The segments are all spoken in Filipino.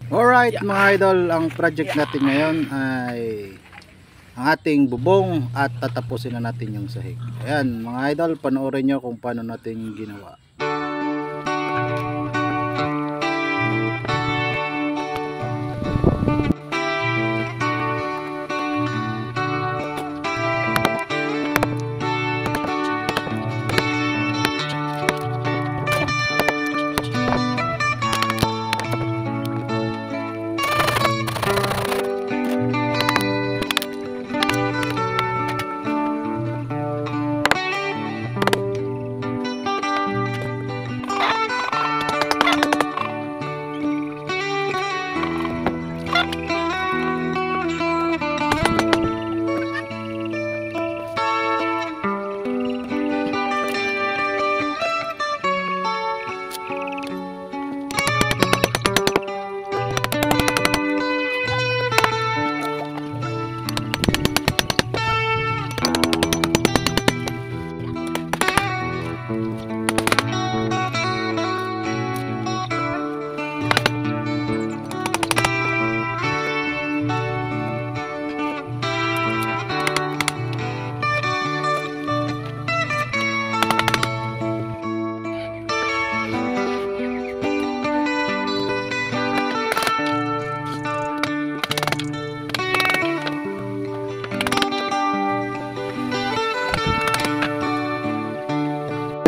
Alright mga idol, ang project natin ngayon ay ang ating bubong at tatapusin na natin yung sahig. Ayan mga idol, panoorin nyo kung paano natin ginawa.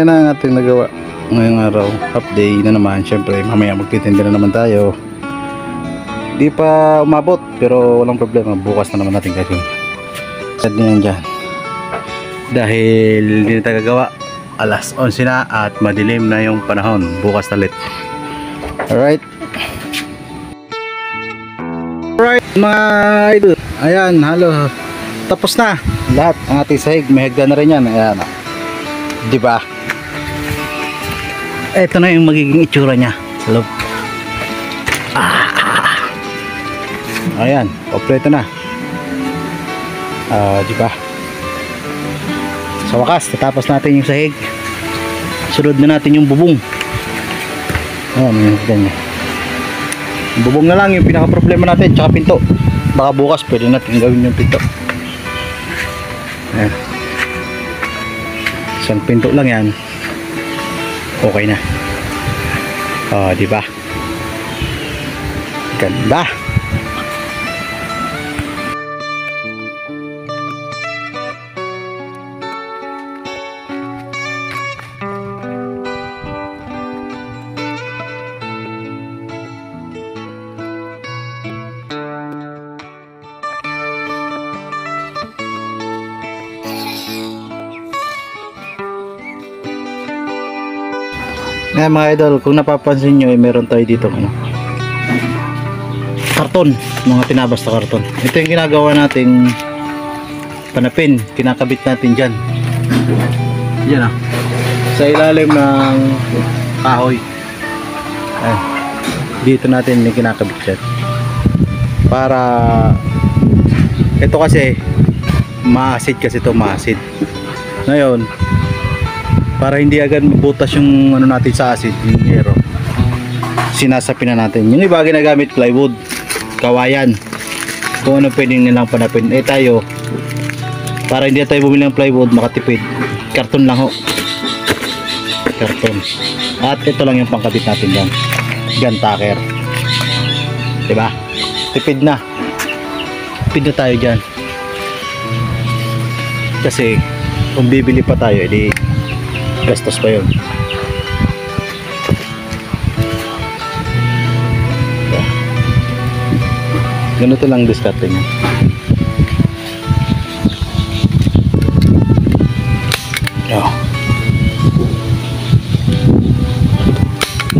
Yan ang ating nagawa ngayong araw. Update na naman. Siyempre mamaya magtitinda na naman tayo. Di pa umabot pero walang problema. Bukas na naman natin gagawin. Sad na yan dyan. Dahil hindi na tayo gagawa. Alas 11 na at madilim na yung panahon. Bukas na ulit. Alright. Alright mga idol. Ayan, halo. Tapos na. Lahat ang ating sahig. May hagdan na rin yan. Ayan. Diba? Ito na yung magiging itsura niya sa loob. Ayan, kompleto na. Diba? Sa wakas, tatapos natin yung sahig. Sunod na natin yung bubong. Ayan, yung ganyan. Yung bubong na lang yung pinaka problema natin, tsaka pinto. Baka bukas pwede natin gawin yung pinto. Ayan. Isang pinto lang yan. Okay na. Diba? Ganda. Ngayon mga idol, kung napapansin nyo meron tayo dito karton, mga tinabas na karton. Ito yung ginagawa nating panapin, kinakabit natin dyan. Yan sa ilalim ng kahoy. Dito natin yung kinakabit dyan para ito kasi maasid kasi ito, maasid. Ngayon para hindi agad mabutas yung ano natin sa acid, yung yero, sinasapin na natin. Yung iba ginagamit plywood, kawayan, kung ano pwede nilang panapin. Tayo, para hindi tayo bumili ng plywood, makatipid, karton lang ho, karton. At ito lang yung pangkabit natin dyan, gun tacker. Diba? Tipid na tayo dyan. Kasi kung bibili pa tayo, edi gastos pa yun. Ganito lang diskarte niya.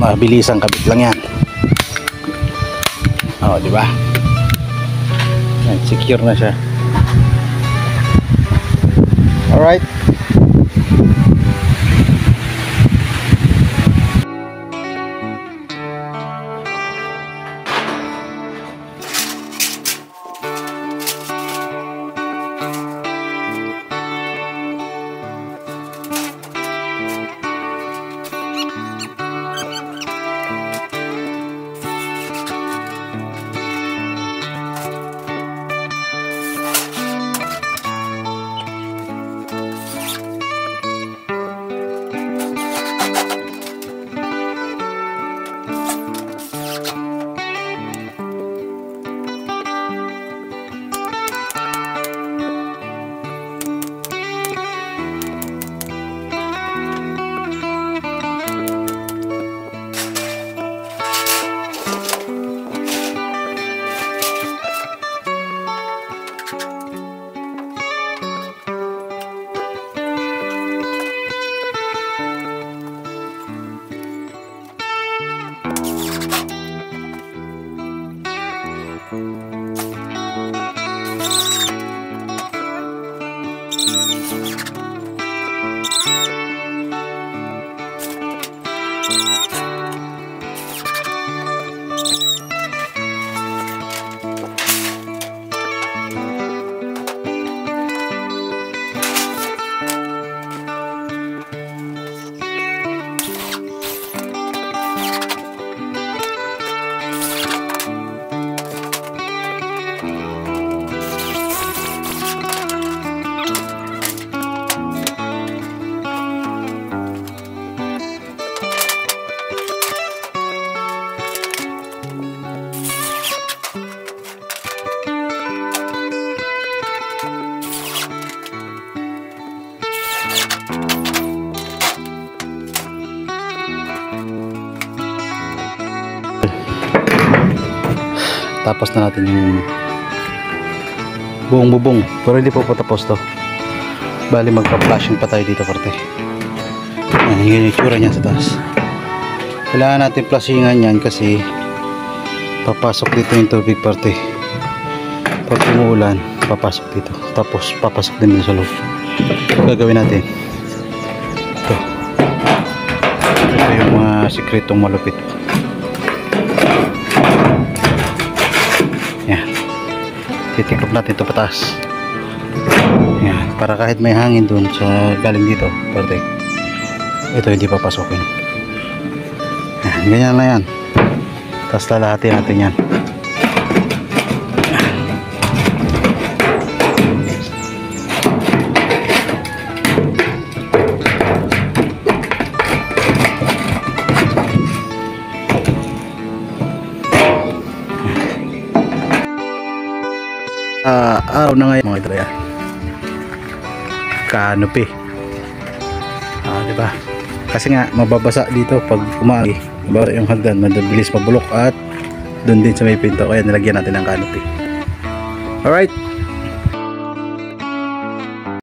Mabilis ang kabit lang yan. Diba? Secure na siya. Alright. tapos na natin yung buong bubong, pero hindi po tapos to. Bali magpa-flashing pa tayo dito parte. Ayan, yun yung tsura niya sa taas. Kailangan natin flashingan yan kasi papasok dito yung tubig parte. Pag umuulan papasok dito, tapos papasok din dito sa loob. Gagawin natin ito yung mga sikretong malupit. Yan, titiklop natin ito pataas. Yan, para kahit may hangin dun sa galing dito parte, ito hindi papasokin. Yan, ganyan lang yan, tapos lalahatin natin yan. Araw na ngayon mga idol, canopy, diba? Kasi nga mababasa dito pag umagi, mababasa yung hagdan, mabilis mabulok, at doon din sa may pinto, kaya nilagyan natin ng canopy. Alright,